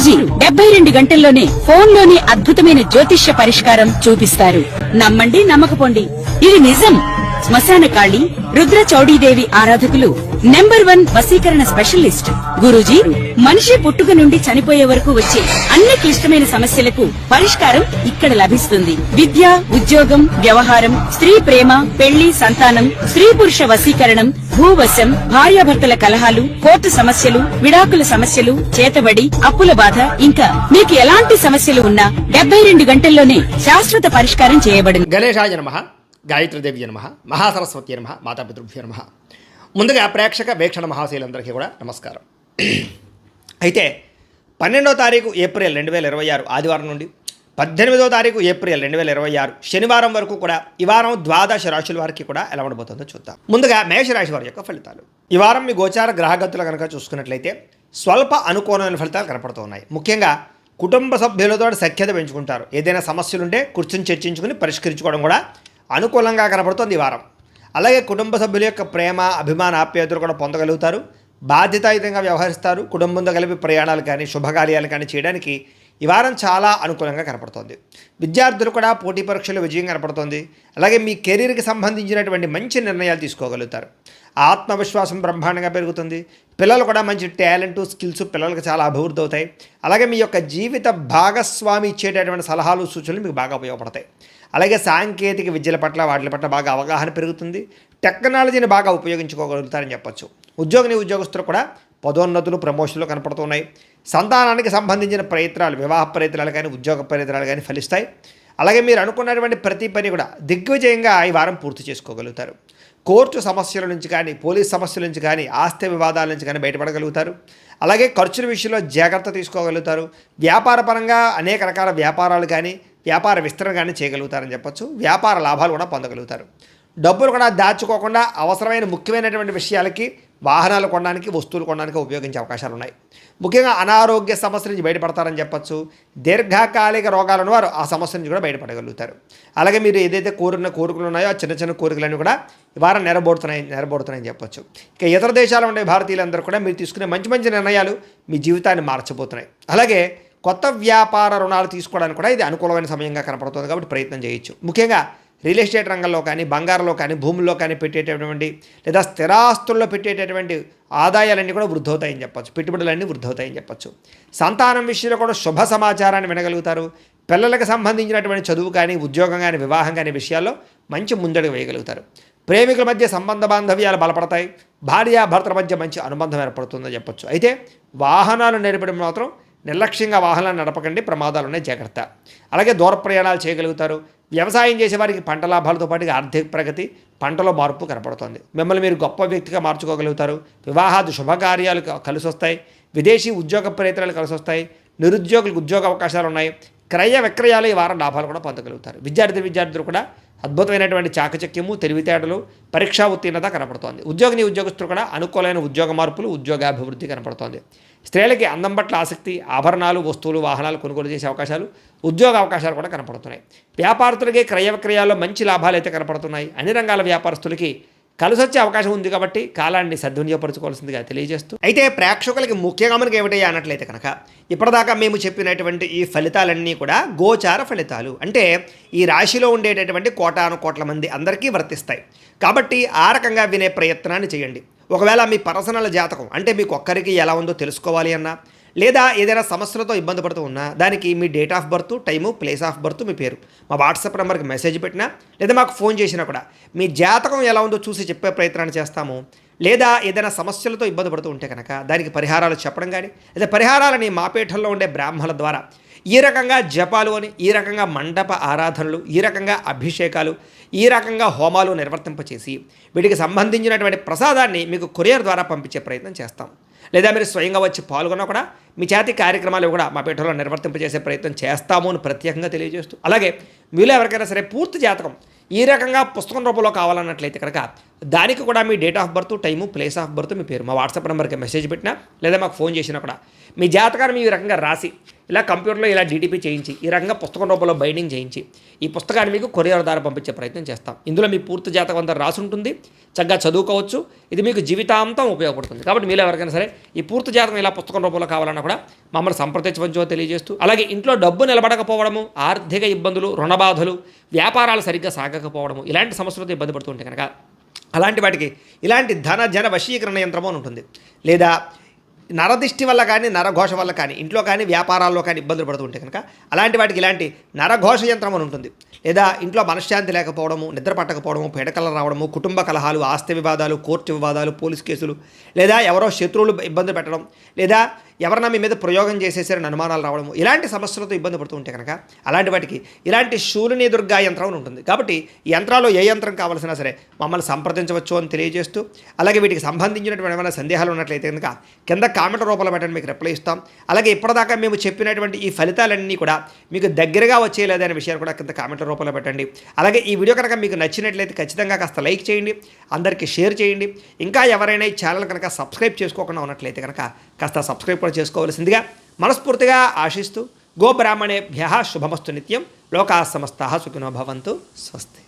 గురూజీ 72 గంటల్లోనే ఫోన్లోని అద్భుతమైన జ్యోతిష్య పరిష్కారం చూపిస్తారు. నమ్మండి, నమ్మకపోండి, ఇది నిజం. శ్మశాన కాళి రుద్ర చౌడీదేవి ఆరాధకులు నంబర్ 1 వశీకరణ స్పెషలిస్ట్. గురూజీ మనిషి పుట్టుక నుండి చనిపోయే వరకు వచ్చే అన్ని క్లిష్టమైన సమస్యలకు పరిష్కారం ఇక్కడ లభిస్తుంది. విద్య, ఉద్యోగం, వ్యవహారం, స్త్రీ ప్రేమ, పెళ్లి, సంతానం, స్త్రీ పురుష వశీకరణం, భూవశం, భార్యాభర్తల కలహాలు, కోర్టు సమస్యలు, విడాకుల సమస్యలు, చేతబడి, అప్పుల బాధ, ఇంకా మీకు ఎలాంటి సమస్యలు ఉన్నా 72 గంటల్లోనే శాశ్వత పరిష్కారం చేయబడింది. గణేశాయ నమః, గాయత్రీదేవి నమః, మహాసరస్వతి నమః, మాతాపితృభ్యో నమః. ముందుగా ప్రేక్షక వీక్షణ మహాశైలందరికీ కూడా నమస్కారం. అయితే 12వ తారీఖు ఏప్రిల్ 2026 ఆదివారం నుండి 18వ తారీఖు ఏప్రిల్ 2026 శనివారం వరకు కూడా ఈ వారం ద్వాదశ రాశుల వారికి కూడా ఎలా ఉండబోతుందో చూద్దాం. ముందుగా మేషరాశి వారి యొక్క ఫలితాలు. ఈ వారం మీ గోచార గ్రహగతులు కనుక చూసుకున్నట్లయితే స్వల్ప అనుకూలమైన ఫలితాలు కనపడుతున్నాయి. ముఖ్యంగా కుటుంబ సభ్యులతో సఖ్యత పెంచుకుంటారు. ఏదైనా సమస్యలుంటే కూర్చొని చర్చించుకుని పరిష్కరించుకోవడం కూడా అనుకూలంగా కనపడుతుంది ఈ వారం. అలాగే కుటుంబ సభ్యుల యొక్క ప్రేమ, అభిమాన, ఆప్యాయతలు కూడా పొందగలుగుతారు. బాధ్యతాయుతంగా వ్యవహరిస్తారు. కుటుంబంతో కలిపి ప్రయాణాలు కానీ శుభకార్యాలు కానీ చేయడానికి ఈ వారం చాలా అనుకూలంగా కనపడుతుంది. విద్యార్థులు కూడా పోటీ పరీక్షలు విజయం కనపడుతుంది. అలాగే మీ కెరీర్కి సంబంధించినటువంటి మంచి నిర్ణయాలు తీసుకోగలుగుతారు. ఆత్మవిశ్వాసం బ్రహ్మాండంగా పెరుగుతుంది. పిల్లలు కూడా మంచి టాలెంట్, స్కిల్స్ పిల్లలకు చాలా అభివృద్ధి అవుతాయి. అలాగే మీ యొక్క జీవిత భాగస్వామి ఇచ్చేటటువంటి సలహాలు, సూచనలు మీకు బాగా ఉపయోగపడతాయి. అలాగే సాంకేతిక విద్యల పట్ల వాటి పట్ల బాగా అవగాహన పెరుగుతుంది. టెక్నాలజీని బాగా ఉపయోగించుకోగలుగుతారని చెప్పొచ్చు. ఉద్యోగస్తులు కూడా పదోన్నతులు, ప్రమోషన్లు కనపడుతున్నాయి. సంతానానికి సంబంధించిన ప్రయత్నాలు, వివాహ ప్రయత్నాలు కానీ ఉద్యోగ ప్రయత్నాలు కానీ ఫలిస్తాయి. అలాగే మీరు అనుకున్నటువంటి ప్రతి పని కూడా దిగ్విజయంగా ఈ వారం పూర్తి చేసుకోగలుగుతారు. కోర్టు సమస్యల నుంచి కానీ, పోలీస్ సమస్యల నుంచి కానీ, ఆస్తి వివాదాల నుంచి కానీ బయటపడగలుగుతారు. అలాగే ఖర్చుల విషయంలో జాగ్రత్త తీసుకోగలుగుతారు. వ్యాపారపరంగా అనేక రకాల వ్యాపారాలు కానీ, వ్యాపార విస్తరణ కానీ చేయగలుగుతారని చెప్పొచ్చు. వ్యాపార లాభాలు కూడా పొందగలుగుతారు. డబ్బులు కూడా దాచుకోకుండా అవసరమైన ముఖ్యమైనటువంటి విషయాలకి, వాహనాలు కొనడానికి, వస్తువులు కొనడానికి ఉపయోగించే అవకాశాలు ఉన్నాయి. ముఖ్యంగా అనారోగ్య సమస్యల నుంచి బయటపడతారని చెప్పొచ్చు. దీర్ఘకాలిక రోగాలు ఉన్నవారు ఆ సమస్య నుంచి కూడా బయటపడగలుగుతారు. అలాగే మీరు ఏదైతే కోరికలు ఉన్నాయో ఆ చిన్న చిన్న కోరికలన్నీ కూడా ఈ వారం నెరబోడుతున్నాయని చెప్పొచ్చు. ఇక ఇతర దేశాల్లో ఉండే భారతీయులందరూ కూడా మీరు తీసుకునే మంచి మంచి నిర్ణయాలు మీ జీవితాన్ని మార్చబోతున్నాయి. అలాగే కొత్త వ్యాపార రుణాలు తీసుకోవడానికి కూడా ఇది అనుకూలమైన సమయంగా కనపడుతుంది. కాబట్టి ప్రయత్నం చేయొచ్చు. ముఖ్యంగా రియల్ ఎస్టేట్ రంగంలో కానీ, బంగారంలో కానీ, భూముల్లో కానీ పెట్టేటటువంటి లేదా స్థిరాస్తుల్లో పెట్టేటటువంటి ఆదాయాలన్నీ కూడా వృద్ధవుతాయని చెప్పొచ్చు. పెట్టుబడులన్నీ వృద్ధవుతాయని చెప్పొచ్చు. సంతానం విషయంలో కూడా శుభ సమాచారాన్ని వినగలుగుతారు. పిల్లలకు సంబంధించినటువంటి చదువు కానీ, ఉద్యోగం కానీ, వివాహం కానీ విషయాల్లో మంచి ముందడుగు వేయగలుగుతారు. ప్రేమికుల మధ్య సంబంధ బాంధవ్యాలు బలపడతాయి. భార్యాభర్తల మధ్య మంచి అనుబంధం ఏర్పడుతుందని చెప్పొచ్చు. అయితే వాహనాలు నడిపడం మాత్రం నిర్లక్ష్యంగా వాహనాలు నడపకండి, ప్రమాదాలు ఉన్నాయి, జాగ్రత్త. అలాగే దూర ప్రయాణాలు చేయగలుగుతారు. వ్యవసాయం చేసేవారికి పంట లాభాలతో పాటుగా ఆర్థిక ప్రగతి, పంటలో మార్పు కనపడుతుంది. మిమ్మల్ని మీరు గొప్ప వ్యక్తిగా మార్చుకోగలుగుతారు. వివాహాది శుభకార్యాలు కలిసి వస్తాయి. విదేశీ ఉద్యోగ ప్రయత్నాలు కలిసి వస్తాయి. నిరుద్యోగులకు ఉద్యోగ అవకాశాలు ఉన్నాయి. క్రయ విక్రయాలు ఈ వారం లాభాలు కూడా పొందగలుగుతారు. విద్యార్థులు కూడా అద్భుతమైనటువంటి చాకచక్యము, తెలివితేటలు, పరీక్షా ఉత్తీర్ణత కనపడుతోంది. ఉద్యోగస్తులు కూడా అనుకూలమైన ఉద్యోగ మార్పులు, ఉద్యోగాభివృద్ధి కనపడుతోంది. స్త్రీలకి అందం పట్ల ఆసక్తి, ఆభరణాలు, వస్తువులు, వాహనాలు కొనుగోలు చేసే అవకాశాలు, ఉద్యోగ అవకాశాలు కూడా కనపడుతున్నాయి. వ్యాపారస్తులకి క్రయ విక్రయాల్లో మంచి లాభాలు అయితే కనపడుతున్నాయి. అన్ని రంగాల వ్యాపారస్తులకి కలిసి వచ్చే అవకాశం ఉంది. కాబట్టి కాలాన్ని సద్వినియోగపరచుకోవాల్సిందిగా తెలియజేస్తూ, అయితే ప్రేక్షకులకి ముఖ్యంగా మనకి ఏమిటయ్యా అన్నట్లయితే కనుక ఇప్పటిదాకా మేము చెప్పినటువంటి ఈ ఫలితాలన్నీ కూడా గోచార ఫలితాలు. అంటే ఈ రాశిలో ఉండేటటువంటి కోటాను కోట్ల మంది అందరికీ వర్తిస్తాయి. కాబట్టి ఆ రకంగా వినే ప్రయత్నాన్ని చేయండి. ఒకవేళ మీ పర్సనల్ జాతకం అంటే మీకు ఒక్కరికి ఎలా ఉందో తెలుసుకోవాలి అన్నా, లేదా ఏదైనా సమస్యలతో ఇబ్బంది పడుతూ ఉన్నా దానికి మీ date of birth, time, place of birth, మీ పేరు మా వాట్సాప్ నెంబర్కి మెసేజ్ పెట్టినా లేదా మాకు ఫోన్ చేసినా కూడా మీ జాతకం ఎలా ఉందో చూసి చెప్పే ప్రయత్నాన్ని చేస్తాము. లేదా ఏదైనా సమస్యలతో ఇబ్బంది పడుతూ ఉంటే కనుక దానికి పరిహారాలు చెప్పడం కానీ, లేదా పరిహారాలని మా పీఠంలో ఉండే బ్రాహ్మణుల ద్వారా ఈ రకంగా జపాలు అని, ఈ రకంగా మండప ఆరాధనలు, ఈ రకంగా అభిషేకాలు, ఈ రకంగా హోమాలు నిర్వర్తింపచేసి వీటికి సంబంధించినటువంటి ప్రసాదాన్ని మీకు కొరియర్ ద్వారా పంపించే ప్రయత్నం చేస్తాం. లేదా మీరు స్వయంగా వచ్చి పాల్గొన్నా కూడా మీ చేతి కార్యక్రమాలు కూడా మా పీఠంలో నిర్వర్తింపజేసే ప్రయత్నం చేస్తాము అని ప్రత్యేకంగా తెలియజేస్తూ, అలాగే మీలో ఎవరికైనా సరే పూర్తి జాతకం ఈ రకంగా పుస్తకం రూపంలో కావాలన్నట్లయితే కనుక దానికి కూడా మీ date of birth, time, place of birth, మీ పేరు మా వాట్సాప్ నెంబర్కి మెసేజ్ పెట్టినా లేదా మాకు ఫోన్ చేసినా కూడా మీ జాతకాన్ని ఈ రకంగా రాసి ఇలా కంప్యూటర్లో ఇలా డీటీపీ చేయించి ఈ రకంగా పుస్తకం రూపంలో బైండింగ్ చేయించి ఈ పుస్తకాన్ని మీకు కొరియర్ ద్వారా పంపించే ప్రయత్నం చేస్తాం. ఇందులో మీ పూర్తి జాతకం అంతా రాసి ఉంటుంది, చక్కగా చదువుకోవచ్చు. ఇది మీకు జీవితాంతం ఉపయోగపడుతుంది. కాబట్టి మీలో ఎవరికైనా సరే ఈ పూర్తి జాతకం ఇలా పుస్తకం రూపంలో కావాలన్నా కూడా మమ్మల్ని సంప్రదించవచ్చో తెలియజేస్తూ, అలాగే ఇంట్లో డబ్బు నిలబడకపోవడము, ఆర్థిక ఇబ్బందులు, రుణ బాధలు, వ్యాపారాలు సరిగ్గా సాగకపోవడము, ఇలాంటి సమస్యలతో ఇబ్బంది పడుతుంటే కనుక అలాంటి వాటికి ఇలాంటి ధన జన వశీకరణ యంత్రము అని ఉంటుంది. లేదా నరదిష్టి వల్ల కానీ నరఘోష వల్ల కానీ ఇంట్లో కానీ వ్యాపారాల్లో కానీ ఇబ్బందులు పడుతుంటే కనుక అలాంటి వాటికి ఇలాంటి నరఘోష యంత్రం అని ఉంటుంది. లేదా ఇంట్లో మనశ్శాంతి లేకపోవడము, నిద్ర పట్టకపోవడము, పీడకలు రావడము, కుటుంబ కలహాలు, ఆస్తి వివాదాలు, కోర్టు వివాదాలు, పోలీస్ కేసులు, లేదా ఎవరో శత్రువులు ఇబ్బంది పెట్టడం, లేదా ఎవరన్నా మీ మీద ప్రయోగం చేసేసారని అనుమానాలు రావడము, ఇలాంటి సమస్యలతో ఇబ్బంది పడుతూ ఉంటే కనుక అలాంటి వాటికి ఇలాంటి శూలిని దుర్గా యంత్రం అని ఉంటుంది. కాబట్టి ఈ యంత్రాల్లో ఏ యంత్రం కావాల్సినా సరే మమ్మల్ని సంప్రదించవచ్చు అని తెలియజేస్తూ, అలాగే వీటికి సంబంధించినటువంటి ఏమైనా సందేహాలు ఉన్నట్లయితే కనుక కింద కామెంట్ రూపంలో పెట్టండి, మీకు రిప్లై ఇస్తాం. అలాగే ఇప్పటిదాకా మేము చెప్పినటువంటి ఈ ఫలితాలన్నీ కూడా మీకు దగ్గరగా వచ్చేయలేదా అనే విషయాన్ని కూడా కింద కామెంట్ రూపంలో పెట్టండి. అలాగే ఈ వీడియో కనుక మీకు నచ్చినట్లయితే ఖచ్చితంగా కాస్త లైక్ చేయండి, అందరికీ షేర్ చేయండి. ఇంకా ఎవరైనా ఈ ఛానల్ కనుక సబ్స్క్రైబ్ చేసుకోకుండా ఉన్నట్లయితే కనుక కాస్త సబ్స్క్రైబ్ కూడా చేసుకోవాల్సిందిగా మనస్ఫూర్తిగా ఆశిస్తూ, గోబ్రాహ్మణేభ్యః శుభమస్తు నిత్యం, లోకాः సమస్తాः సుఖినో భవంతు. స్వస్తి.